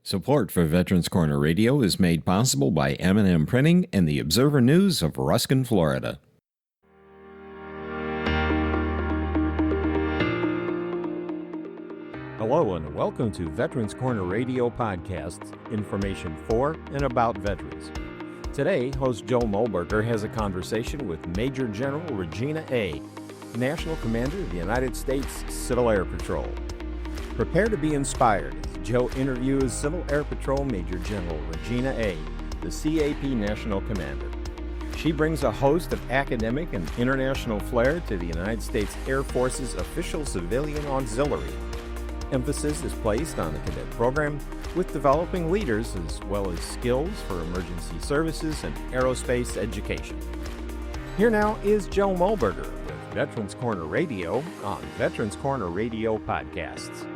Support for Veterans Corner Radio is made possible by M&M Printing and the Observer News of Ruskin, Florida. Hello and welcome to Veterans Corner Radio Podcasts, information for and about veterans. Today, host Joe Mulberger has a conversation with Major General Regina A., National Commander of the United States Civil Air Patrol. Prepare to be inspired as Joe interviews Civil Air Patrol Major General Regina A., the CAP National Commander. She brings a host of academic and international flair to the United States Air Force's official civilian auxiliary. Emphasis is placed on the Cadet Program, with developing leaders as well as skills for emergency services and aerospace education. Here now is Joe Mulberger with Veterans Corner Radio on Veterans Corner Radio Podcasts.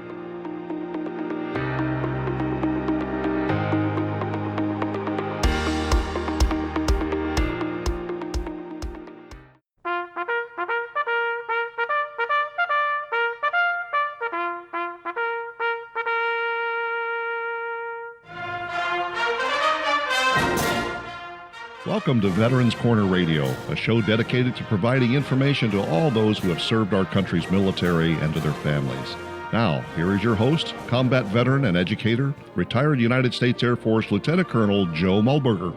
Welcome to Veterans Corner Radio, a show dedicated to providing information to all those who have served our country's military and to their families. Now, here is your host, combat veteran and educator, retired United States Air Force Lieutenant Colonel Joe Mulberger.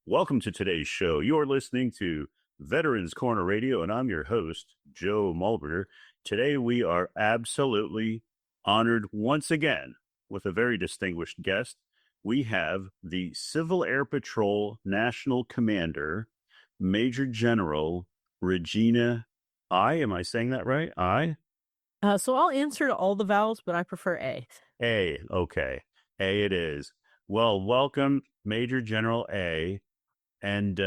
Welcome to today's show. You're listening to Veterans Corner Radio, and I'm your host, Joe Mulberger. Today, we are absolutely honored once again with a very distinguished guest. We have the Civil Air Patrol National Commander, Major General Regina I. Am I saying that right? I? So I'll answer to all the vowels, but I prefer A. A. Okay. A it is. Well, welcome, Major General A. And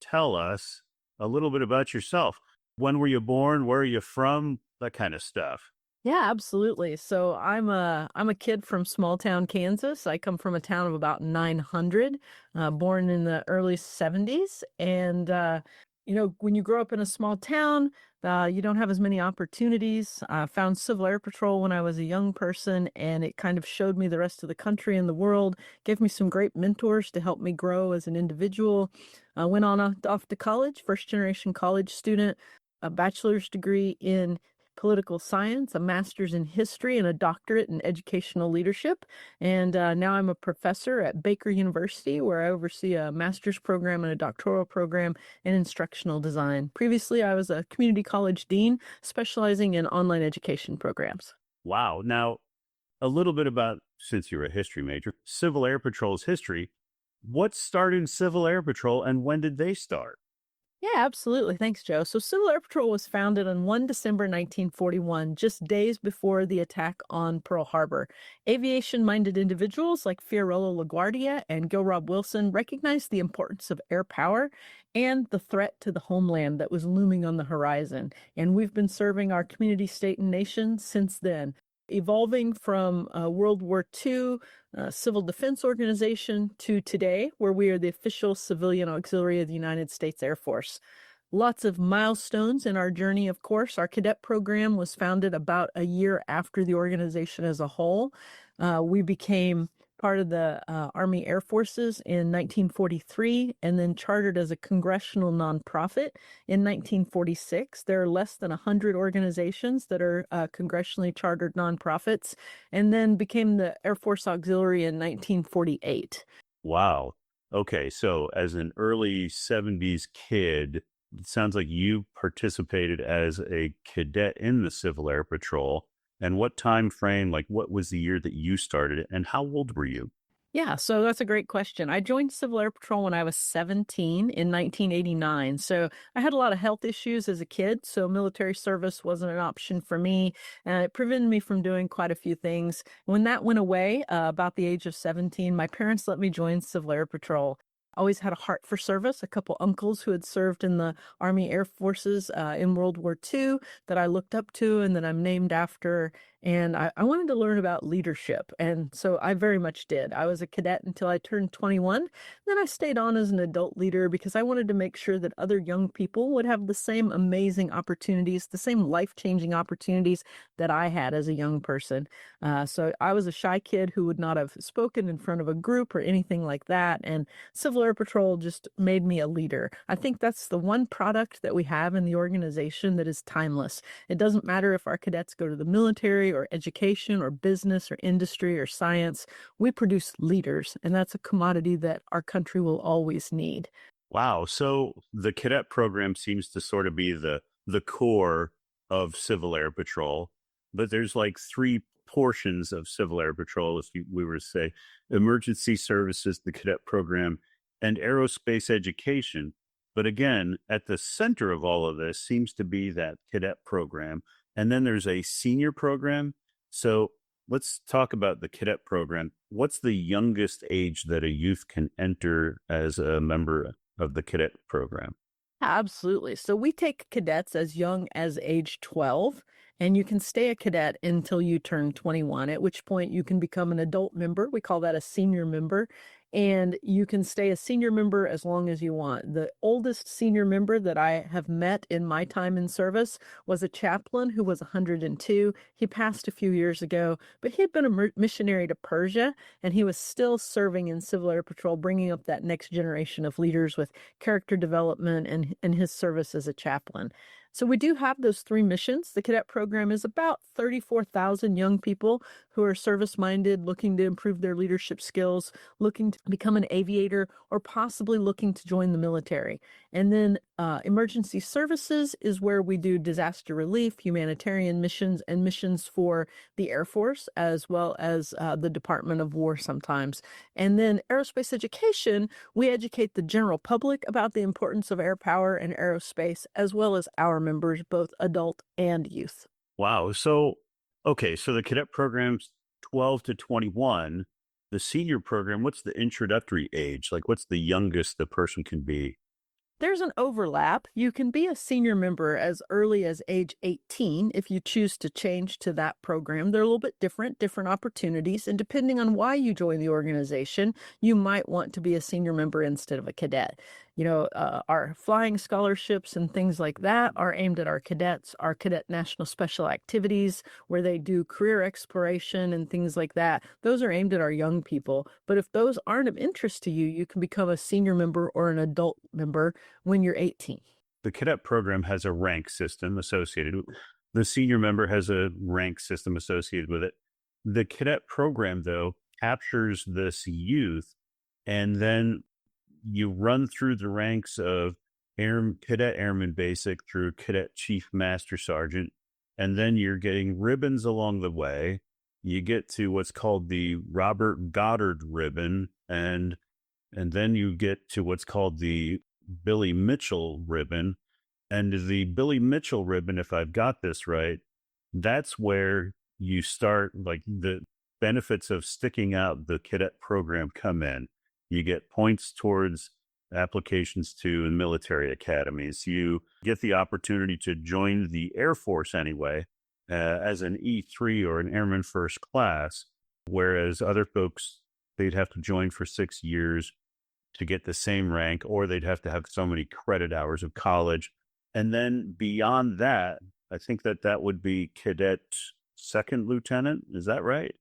tell us a little bit about yourself. When were you born? Where are you from? That kind of stuff. Yeah, absolutely. So I'm a kid from small town Kansas. I come from a town of about 900, born in the early 70s. And, when you grow up in a small town, you don't have as many opportunities. I found Civil Air Patrol when I was a young person, and it kind of showed me the rest of the country and the world, gave me some great mentors to help me grow as an individual. I went off to college, first generation college student, a bachelor's degree in political science, a master's in history, and a doctorate in educational leadership. And now I'm a professor at Baker University, where I oversee a master's program and a doctoral program in instructional design. Previously, I was a community college dean specializing in online education programs. Wow. Now, a little bit about, since you're a history major, Civil Air Patrol's history. What started Civil Air Patrol and when did they start? Yeah, absolutely. Thanks, Joe. So Civil Air Patrol was founded on 1 December 1941, just days before the attack on Pearl Harbor. Aviation-minded individuals like Fiorello LaGuardia and Gil Rob Wilson recognized the importance of air power and the threat to the homeland that was looming on the horizon. And we've been serving our community, state, and nation since then, evolving from World War II civil defense organization to today, where we are the official civilian auxiliary of the United States Air Force. Lots of milestones in our journey, of course. Our cadet program was founded about a year after the organization as a whole. We became part of the Army Air Forces in 1943 and then chartered as a congressional nonprofit in 1946. There are less than 100 organizations that are congressionally chartered nonprofits, and then became the Air Force Auxiliary in 1948. Wow. Okay, so as an early 70s kid, it sounds like you participated as a cadet in the Civil Air Patrol. And what time frame, like what was the year that you started it, and how old were you? Yeah, so that's a great question. I joined Civil Air Patrol when I was 17 in 1989. So I had a lot of health issues as a kid, so military service wasn't an option for me, and it prevented me from doing quite a few things. When that went away, about the age of 17, my parents let me join Civil Air Patrol. Always had a heart for service, a couple uncles who had served in the Army Air Forces in World War II that I looked up to and that I'm named after. And I wanted to learn about leadership. And so I very much did. I was a cadet until I turned 21. Then I stayed on as an adult leader because I wanted to make sure that other young people would have the same amazing opportunities, the same life-changing opportunities that I had as a young person. So I was a shy kid who would not have spoken in front of a group or anything like that. And Civil Air Patrol just made me a leader. I think that's the one product that we have in the organization that is timeless. It doesn't matter if our cadets go to the military or education or business or industry or science. We produce leaders, and that's a commodity that our country will always need. Wow. So the cadet program seems to sort of be the core of Civil Air Patrol, but there's like three portions of Civil Air Patrol, we were to say emergency services, the cadet program, and aerospace education. But again, at the center of all of this seems to be that cadet program. And then there's a senior program. So let's talk about the cadet program. What's the youngest age that a youth can enter as a member of the cadet program? Absolutely. So we take cadets as young as age 12, and you can stay a cadet until you turn 21, at which point you can become an adult member. We call that a senior member. And you can stay a senior member as long as you want. The oldest senior member that I have met in my time in service was a chaplain who was 102. He passed a few years ago, but he had been a missionary to Persia, and he was still serving in Civil Air Patrol, bringing up that next generation of leaders with character development and his service as a chaplain. So we do have those three missions. The cadet program is about 34,000 young people who are service-minded, looking to improve their leadership skills, looking to become an aviator, or possibly looking to join the military. And then emergency services is where we do disaster relief, humanitarian missions, and missions for the Air Force, as well as the Department of War sometimes. And then aerospace education, we educate the general public about the importance of air power and aerospace, as well as our members, both adult and youth. Wow. So, okay. So the cadet program's 12 to 21. The senior program, what's the introductory age? Like, what's the youngest the person can be? There's an overlap. You can be a senior member as early as age 18 if you choose to change to that program. They're a little bit different opportunities. And depending on why you join the organization, you might want to be a senior member instead of a cadet. You know, our flying scholarships and things like that are aimed at our cadets, our cadet national special activities where they do career exploration and things like that. Those are aimed at our young people. But if those aren't of interest to you, you can become a senior member or an adult member when you're 18. The cadet program has a rank system associated with the senior member has a rank system associated with it. The cadet program, though, captures this youth, and then you run through the ranks of cadet airman basic through cadet chief master sergeant, and then you're getting ribbons along the way. You get to what's called the Robert Goddard ribbon, and then you get to what's called the Billy Mitchell ribbon. And the Billy Mitchell ribbon, if I've got this right, that's where you start, like, the benefits of sticking out the cadet program come in. You get points towards applications to military academies. You get the opportunity to join the Air Force anyway, as an E3 or an Airman First Class, whereas other folks, they'd have to join for 6 years to get the same rank, or they'd have to have so many credit hours of college. And then beyond that, I think that would be cadet second lieutenant. Is that right?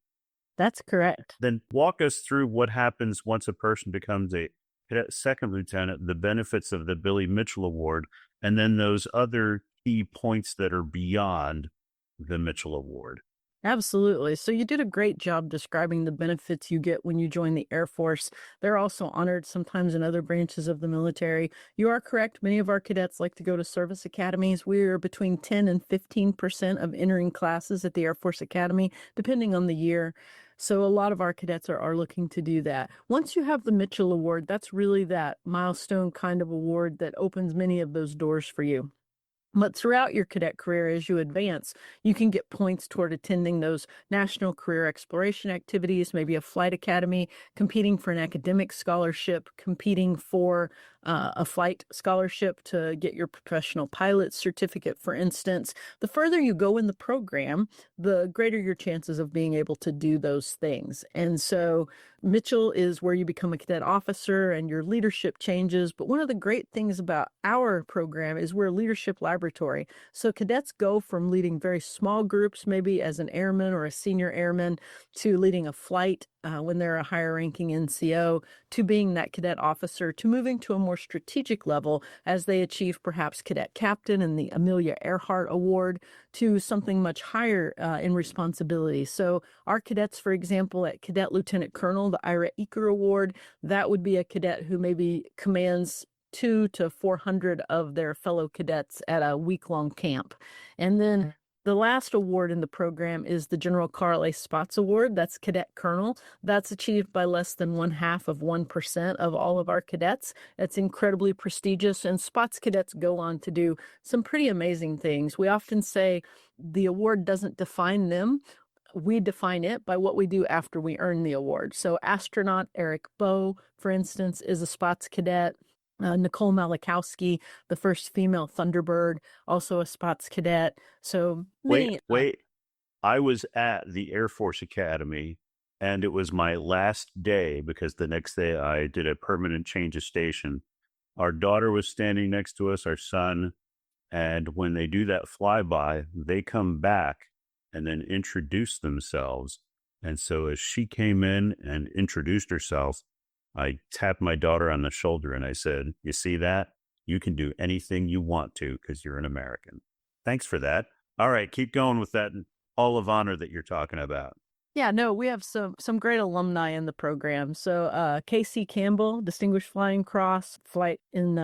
That's correct. Then walk us through what happens once a person becomes a cadet second lieutenant, the benefits of the Billy Mitchell Award, and then those other key points that are beyond the Mitchell Award. Absolutely. So you did a great job describing the benefits you get when you join the Air Force. They're also honored sometimes in other branches of the military. You are correct. Many of our cadets like to go to service academies. We're between 10 and 15% of entering classes at the Air Force Academy, depending on the year. So a lot of our cadets are looking to do that. Once you have the Mitchell Award, that's really that milestone kind of award that opens many of those doors for you. But throughout your cadet career, as you advance, you can get points toward attending those national career exploration activities, maybe a flight academy, competing for an academic scholarship, competing for a flight scholarship to get your professional pilot certificate, for instance. The further you go in the program, the greater your chances of being able to do those things. And so Mitchell is where you become a cadet officer and your leadership changes. But one of the great things about our program is we're a leadership laboratory. So cadets go from leading very small groups, maybe as an airman or a senior airman, to leading a flight when they're a higher ranking NCO, to being that cadet officer, to moving to a more strategic level as they achieve perhaps cadet captain and the Amelia Earhart Award, to something much higher in responsibility. So our cadets, for example, at Cadet Lieutenant Colonel, the Ira Eaker Award, that would be a cadet who maybe commands 200 to 400 of their fellow cadets at a week-long camp. And then the last award in the program is the General Carl A. Spots Award. That's Cadet Colonel. That's achieved by less than 0.5% of all of our cadets. It's incredibly prestigious, and Spots cadets go on to do some pretty amazing things. We often say the award doesn't define them. We define it by what we do after we earn the award. So astronaut Eric Bowe, for instance, is a Spots cadet. Nicole Malachowski, the first female Thunderbird, also a Spots cadet. So many. Wait. I was at the Air Force Academy, and it was my last day because the next day I did a permanent change of station. Our daughter was standing next to us, our son, and when they do that flyby, they come back and then introduce themselves. And so as she came in and introduced herself, I tapped my daughter on the shoulder and I said, "You see that? You can do anything you want to because you're an American." Thanks for that. All right, keep going with that Hall of Honor that you're talking about. Yeah, no, we have some great alumni in the program. So Casey Campbell, Distinguished Flying Cross, flight in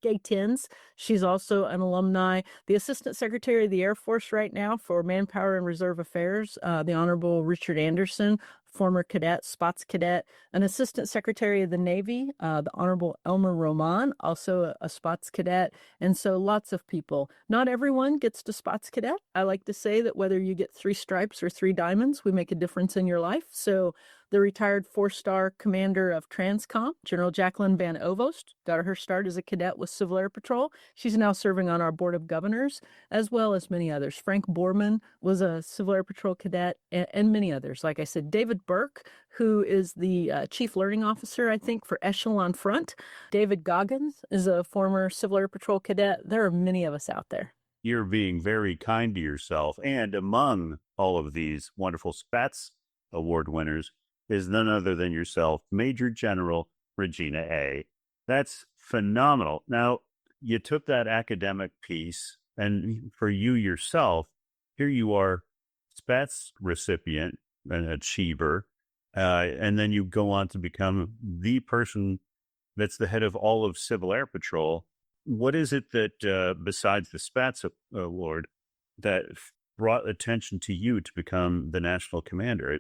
Gay-10s. She's also an alumni. The Assistant Secretary of the Air Force right now for Manpower and Reserve Affairs, the Honorable Richard Anderson, former cadet, Spots cadet. An Assistant Secretary of the Navy, the Honorable Elmer Roman, also a Spots cadet. And so lots of people. Not everyone gets to Spots cadet. I like to say that whether you get 3 stripes or 3 diamonds, we make a difference in your life. So the retired 4-star commander of Transcom, General Jacqueline Van Ovost, got her start as a cadet with Civil Air Patrol. She's now serving on our Board of Governors, as well as many others. Frank Borman was a Civil Air Patrol cadet, and many others. Like I said, David Burke, who is the Chief Learning Officer, I think, for Echelon Front. David Goggins is a former Civil Air Patrol cadet. There are many of us out there. You're being very kind to yourself. And among all of these wonderful Spats Award winners is none other than yourself, Major General Regina A. That's phenomenal. Now, you took that academic piece, and for you yourself, here you are, Spats recipient, an achiever, and then you go on to become the person that's the head of all of Civil Air Patrol. What is it that, besides the Spats Award, that brought attention to you to become the national commander?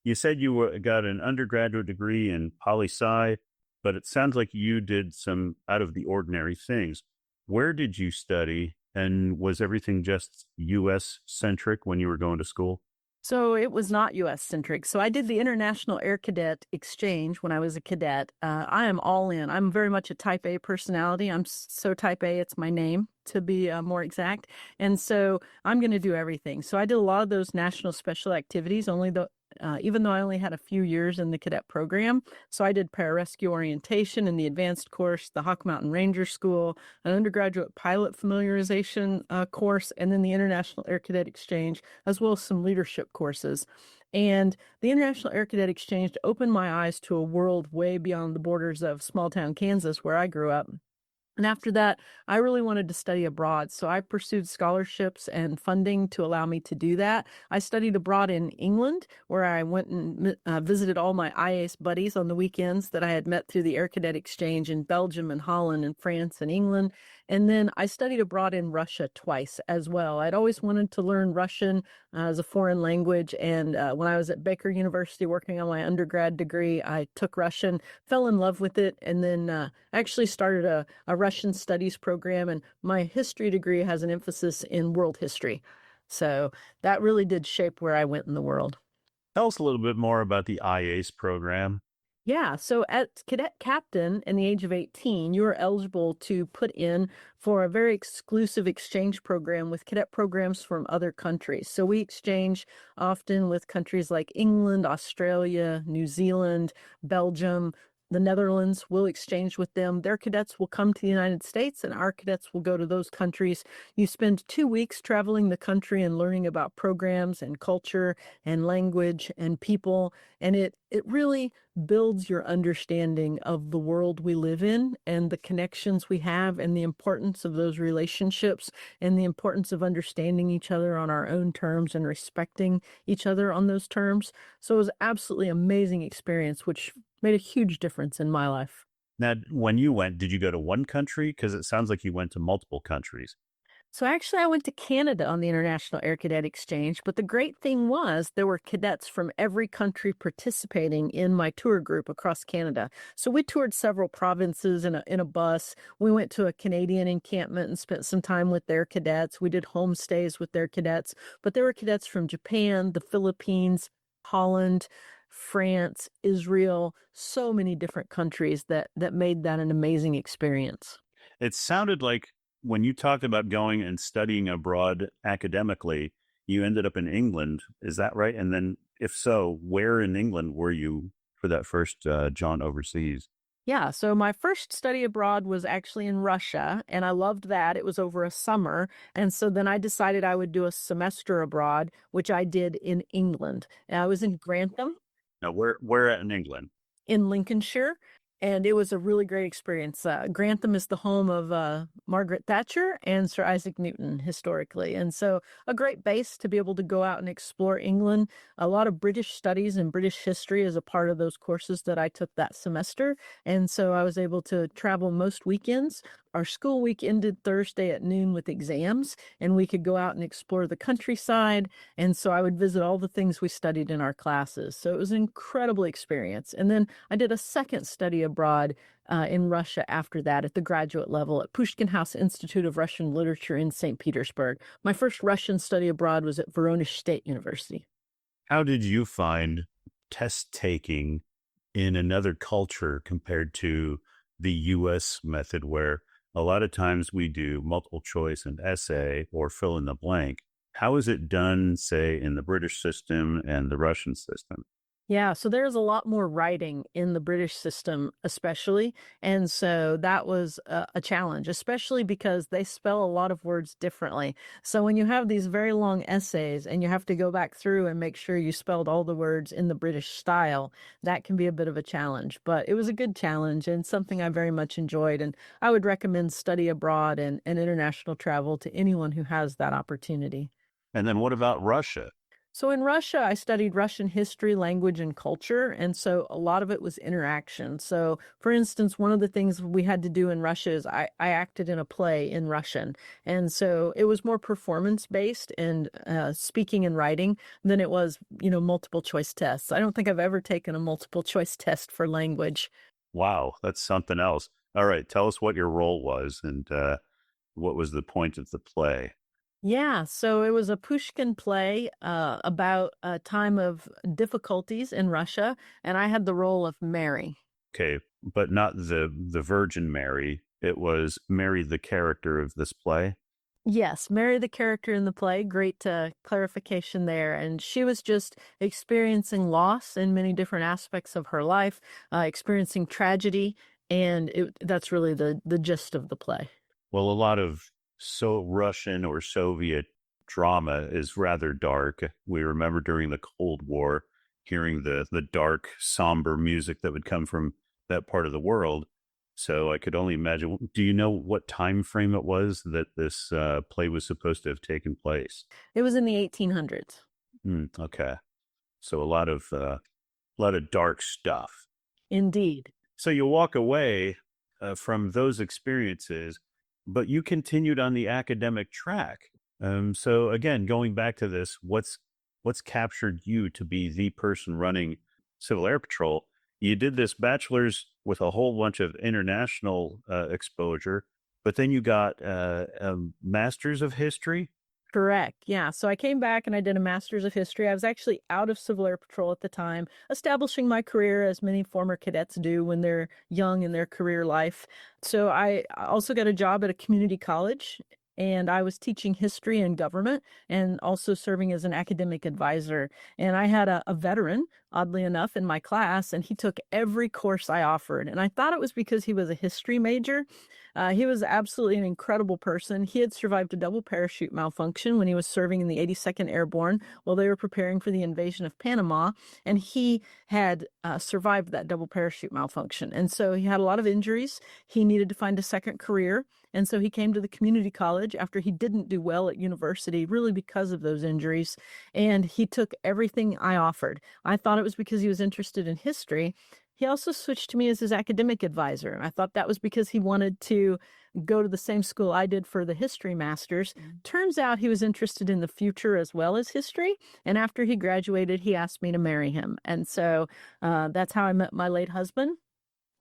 You said you got an undergraduate degree in poli-sci, but it sounds like you did some out of the ordinary things. Where did you study, and was everything just U.S. centric when you were going to school? So it was not U.S. centric. So I did the International Air Cadet Exchange when I was a cadet. I am all in. I'm very much a type A personality. I'm so type A, it's my name, to be more exact. And so I'm going to do everything. So I did a lot of those national special activities, even though I only had a few years in the cadet program. So I did pararescue orientation in the advanced course, the Hawk Mountain Ranger School, an undergraduate pilot familiarization course, and then the International Air Cadet Exchange, as well as some leadership courses. And the International Air Cadet Exchange opened my eyes to a world way beyond the borders of small town Kansas, where I grew up. And after that, I really wanted to study abroad. So I pursued scholarships and funding to allow me to do that. I studied abroad in England, where I went and visited all my IAS buddies on the weekends that I had met through the Air Cadet Exchange in Belgium and Holland and France and England. And then I studied abroad in Russia twice as well. I'd always wanted to learn Russian as a foreign language. And when I was at Baker University working on my undergrad degree, I took Russian, fell in love with it, and then actually started a Russian studies program, and my history degree has an emphasis in world history. So that really did shape where I went in the world. Tell us a little bit more about the IACE program. Yeah, so at cadet captain in the age of 18, you are eligible to put in for a very exclusive exchange program with cadet programs from other countries. So we exchange often with countries like England, Australia, New Zealand, Belgium, the Netherlands. We'll exchange with them. Their cadets will come to the United States, and our cadets will go to those countries. You spend 2 weeks traveling the country and learning about programs and culture and language and people, and it really builds your understanding of the world we live in and the connections we have and the importance of those relationships and the importance of understanding each other on our own terms and respecting each other on those terms. So it was absolutely amazing experience, which made a huge difference in my life. Now, when you went, did you go to one country? Because it sounds like you went to multiple countries. So actually, I went to Canada on the International Air Cadet Exchange, but the great thing was there were cadets from every country participating in my tour group across Canada. So we toured several provinces in a bus. We went to a Canadian encampment and spent some time with their cadets. We did homestays with their cadets, but there were cadets from Japan, the Philippines, Holland, France, Israel, so many different countries that made that an amazing experience. It sounded like when you talked about going and studying abroad academically, you ended up in England. Is that right? And then if so, where in England were you for that first jaunt overseas? Yeah, so my first study abroad was actually in Russia, and I loved that. It was over a summer. And so then I decided I would do a semester abroad, which I did in England. And I was in Grantham Now, where at in England? in Lincolnshire, and it was a really great experience. Grantham is the home of Margaret Thatcher and Sir Isaac Newton historically, and so a great base to be able to go out and explore England. A lot of British studies and British history is a part of those courses that I took that semester, and so I was able to travel most weekends. Our school week ended Thursday at noon with exams, and we could go out and explore the countryside. And so I would visit all the things we studied in our classes. So it was an incredible experience. And then I did a second study abroad in Russia after that at the graduate level at Pushkin House Institute of Russian Literature in St. Petersburg. My first Russian study abroad was at Voronezh State University. How did you find test taking in another culture compared to the U.S. method, where a lot of times we do multiple choice and essay or fill in the blank? How is it done, say, in the British system and the Russian system? Yeah, so there's a lot more writing in the British system, especially. And so that was a challenge, especially because they spell a lot of words differently. So when you have these very long essays and you have to go back through and make sure you spelled all the words in the British style, that can be a bit of a challenge. But it was a good challenge and something I very much enjoyed. And I would recommend study abroad and international travel to anyone who has that opportunity. And then what about Russia? So in Russia, I studied Russian history, language, and culture. And so a lot of it was interaction. So, for instance, one of the things we had to do in Russia is I acted in a play in Russian. And so it was more performance based and speaking and writing than it was, multiple choice tests. I don't think I've ever taken a multiple choice test for language. Wow, that's something else. All right, tell us what your role was and what was the point of the play. Yeah, so it was a Pushkin play about a time of difficulties in Russia, and I had the role of Mary. Okay, but not the Virgin Mary. It was Mary, the character of this play. Yes, Mary, the character in the play, great clarification there. And she was just experiencing loss in many different aspects of her life, experiencing tragedy, and that's really the gist of the play. Well, a lot of Russian or Soviet drama is rather dark. We remember during the Cold War hearing the dark, somber music that would come from that part of the world. So I could only imagine. Do you know what time frame it was that this play was supposed to have taken place? It was in the 1800s. Okay, so a lot of dark stuff. Indeed. So you walk away from those experiences, but you continued on the academic track. So again, going back to this, what's captured you to be the person running Civil Air Patrol? You did this bachelor's with a whole bunch of international exposure, but then you got a master's of history. Correct. Yeah. So I came back and I did a master's of history. I was actually out of Civil Air Patrol at the time, establishing my career as many former cadets do when they're young in their career life. So I also got a job at a community college, and I was teaching history and government and also serving as an academic advisor. And I had a veteran, oddly enough, in my class, and he took every course I offered. And I thought it was because he was a history major. He was absolutely an incredible person. He had survived a double parachute malfunction when he was serving in the 82nd Airborne while they were preparing for the invasion of Panama. And he had survived that double parachute malfunction. And so he had a lot of injuries. He needed to find a second career. And so he came to the community college after he didn't do well at university, really because of those injuries. And he took everything I offered. I thought it was because he was interested in history. He also switched to me as his academic advisor. And I thought that was because he wanted to go to the same school I did for the history masters. Turns out he was interested in the future as well as history. And after he graduated, he asked me to marry him. And so that's how I met my late husband.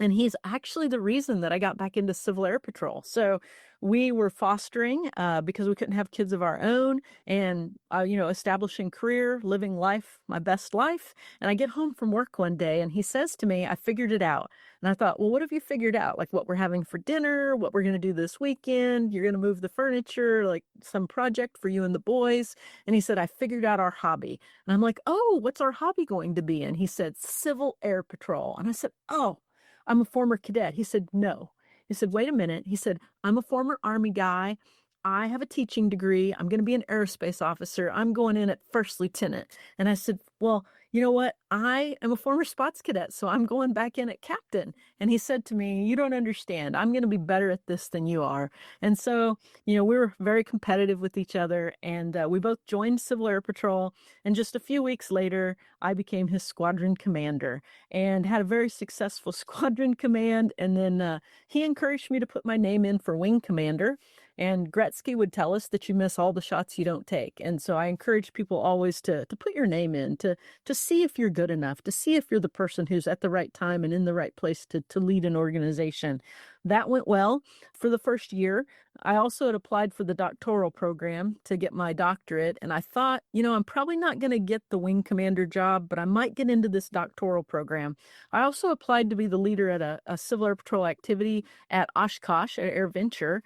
And he's actually the reason that I got back into Civil Air Patrol. So we were fostering because we couldn't have kids of our own, and establishing career, living life, my best life. And I get home from work one day and he says to me, "I figured it out." And I thought, well, what have you figured out? Like what we're having for dinner, what we're going to do this weekend, you're going to move the furniture, like some project for you and the boys. And he said, "I figured out our hobby." And I'm like, "Oh, what's our hobby going to be?" And he said, "Civil Air Patrol." And I said, "Oh, I'm a former cadet." He said, "No." He said, "Wait a minute." He said, "I'm a former Army guy. I have a teaching degree. I'm going to be an aerospace officer. I'm going in at first lieutenant." And I said, "Well, you know what? I am a former spots cadet, so I'm going back in at captain." And he said to me, "You don't understand. I'm going to be better at this than you are." And so, we were very competitive with each other, and we both joined Civil Air Patrol. And just a few weeks later, I became his squadron commander and had a very successful squadron command. And then he encouraged me to put my name in for wing commander. And Gretzky would tell us that you miss all the shots you don't take. And so I encourage people always to put your name in, to see if you're good enough, to see if you're the person who's at the right time and in the right place to lead an organization. That went well for the first year. I also had applied for the doctoral program to get my doctorate. And I thought, I'm probably not going to get the wing commander job, but I might get into this doctoral program. I also applied to be the leader at a Civil Air Patrol activity at Oshkosh, at Air Venture,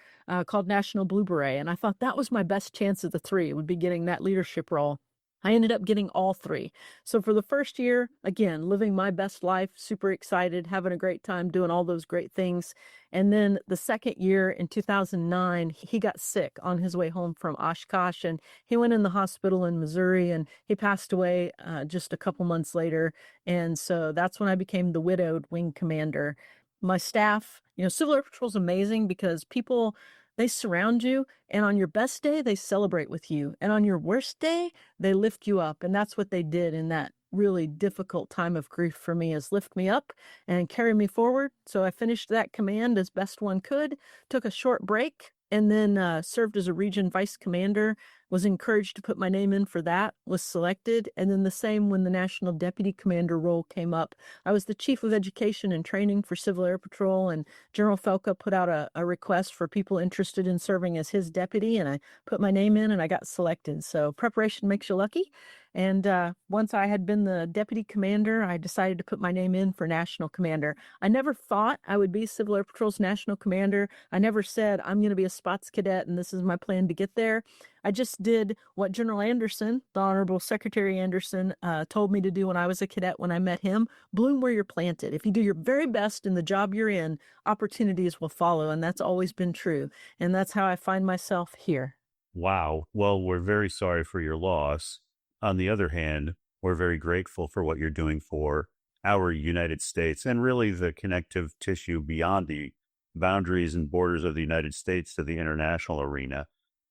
called National Blue Beret. And I thought that was my best chance of the three, would be getting that leadership role. I ended up getting all three. So for the first year, again, living my best life, super excited, having a great time, doing all those great things. And then the second year in 2009, he got sick on his way home from Oshkosh, and he went in the hospital in Missouri, and he passed away just a couple months later. And so that's when I became the widowed wing commander. My staff, Civil Air Patrol is amazing because people, they surround you, and on your best day, they celebrate with you. And on your worst day, they lift you up. And that's what they did in that really difficult time of grief for me, is lift me up and carry me forward. So I finished that command as best one could, took a short break, and then served as a region vice commander, was encouraged to put my name in for that, was selected. And then the same when the national deputy commander role came up. I was the chief of education and training for Civil Air Patrol, and General Felka put out a request for people interested in serving as his deputy, and I put my name in and I got selected. So preparation makes you lucky. And once I had been the deputy commander, I decided to put my name in for national commander. I never thought I would be Civil Air Patrol's national commander. I never said I'm going to be a spots cadet and this is my plan to get there. I just did what General Anderson, the Honorable Secretary Anderson, told me to do when I was a cadet when I met him. Bloom where you're planted. If you do your very best in the job you're in, opportunities will follow. And that's always been true. And that's how I find myself here. Wow. Well, we're very sorry for your loss. On the other hand, we're very grateful for what you're doing for our United States and really the connective tissue beyond the boundaries and borders of the United States to the international arena.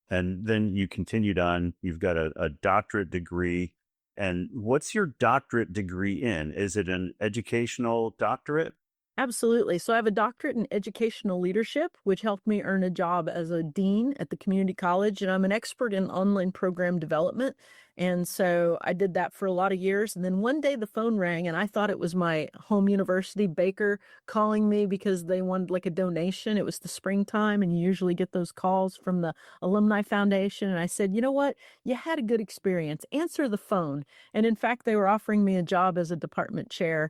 And then you continued on, you've got a doctorate degree. And what's your doctorate degree in? Is it an educational doctorate? Absolutely. So I have a doctorate in educational leadership, which helped me earn a job as a dean at the community college. And I'm an expert in online program development. And so I did that for a lot of years. And then one day the phone rang and I thought it was my home university baker calling me because they wanted like a donation. It was the springtime and you usually get those calls from the Alumni Foundation. And I said, you know what? You had a good experience. Answer the phone. And in fact, they were offering me a job as a department chair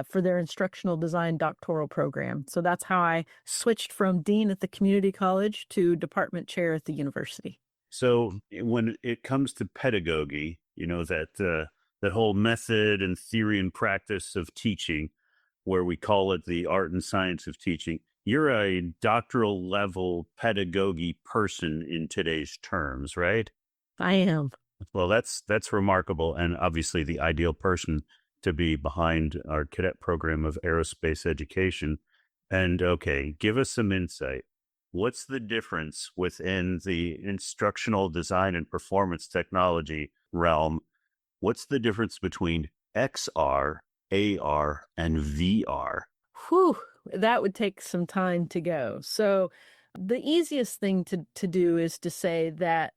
for their instructional design doctoral program. So that's how I switched from dean at the community college to department chair at the university. So when it comes to pedagogy, that whole method and theory and practice of teaching, where we call it the art and science of teaching, you're a doctoral level pedagogy person in today's terms, right? I am. Well, that's remarkable, and obviously the ideal person to be behind our cadet program of aerospace education. And okay, give us some insight. What's the difference within the instructional design and performance technology realm? What's the difference between XR, AR, and VR? Whew, that would take some time to go. So the easiest thing to do is to say that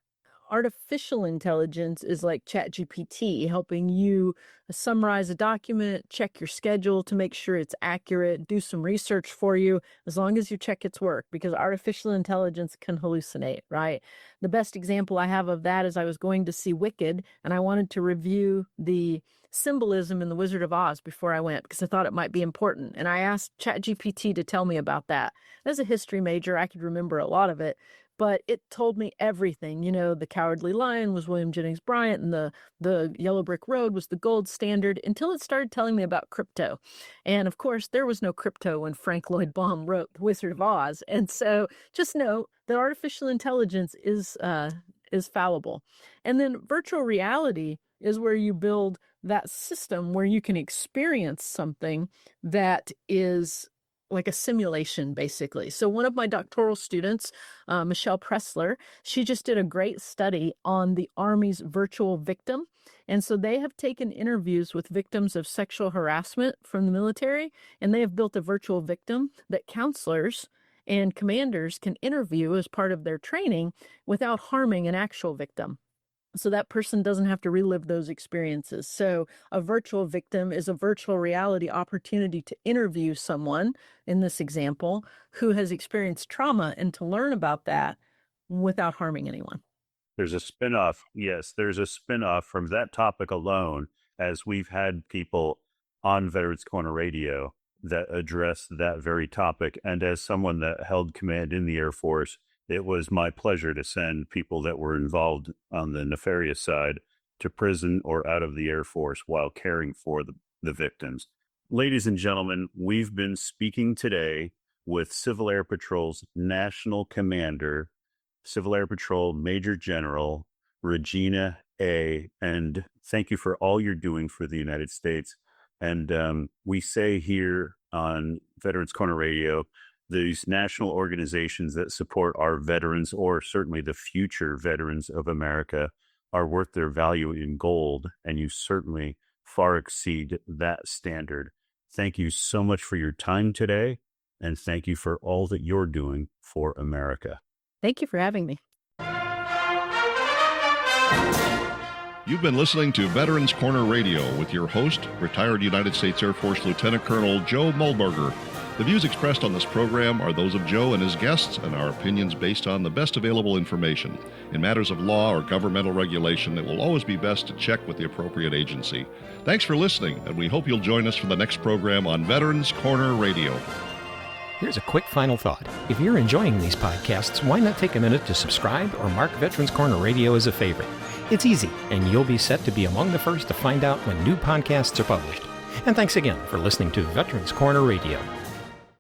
artificial intelligence is like ChatGPT, helping you summarize a document, check your schedule to make sure it's accurate, do some research for you, as long as you check its work, because artificial intelligence can hallucinate, right? The best example I have of that is I was going to see Wicked, and I wanted to review the symbolism in The Wizard of Oz before I went, because I thought it might be important. And I asked ChatGPT to tell me about that. As a history major, I could remember a lot of it, but it told me everything. The Cowardly Lion was William Jennings Bryan, and the Yellow Brick Road was the gold standard, until it started telling me about crypto. And of course, there was no crypto when Frank Lloyd Baum wrote The Wizard of Oz. And so just know that artificial intelligence is fallible. And then virtual reality is where you build that system where you can experience something that is like a simulation, basically. So one of my doctoral students, Michelle Pressler, she just did a great study on the Army's virtual victim. And so they have taken interviews with victims of sexual harassment from the military, and they have built a virtual victim that counselors and commanders can interview as part of their training without harming an actual victim. So that person doesn't have to relive those experiences. So a virtual victim is a virtual reality opportunity to interview someone, in this example, who has experienced trauma, and to learn about that without harming anyone. There's a spinoff. Yes, there's a spinoff from that topic alone, as we've had people on Veterans Corner Radio that address that very topic. And as someone that held command in the Air Force, it was my pleasure to send people that were involved on the nefarious side to prison or out of the Air Force while caring for the victims. Ladies and gentlemen, we've been speaking today with Civil Air Patrol's National Commander, Civil Air Patrol Major General Regina A. And thank you for all you're doing for the United States. And we say here on Veterans Corner Radio, these national organizations that support our veterans, or certainly the future veterans of America, are worth their value in gold, and you certainly far exceed that standard. Thank you so much for your time today, and thank you for all that you're doing for America. Thank you for having me. You've been listening to Veterans Corner Radio with your host, retired United States Air Force Lieutenant Colonel Joe Muhlberger. The views expressed on this program are those of Joe and his guests, and our opinions based on the best available information. In matters of law or governmental regulation, it will always be best to check with the appropriate agency. Thanks for listening, and we hope you'll join us for the next program on Veterans Corner Radio. Here's a quick final thought. If you're enjoying these podcasts, why not take a minute to subscribe or mark Veterans Corner Radio as a favorite? It's easy, and you'll be set to be among the first to find out when new podcasts are published. And thanks again for listening to Veterans Corner Radio.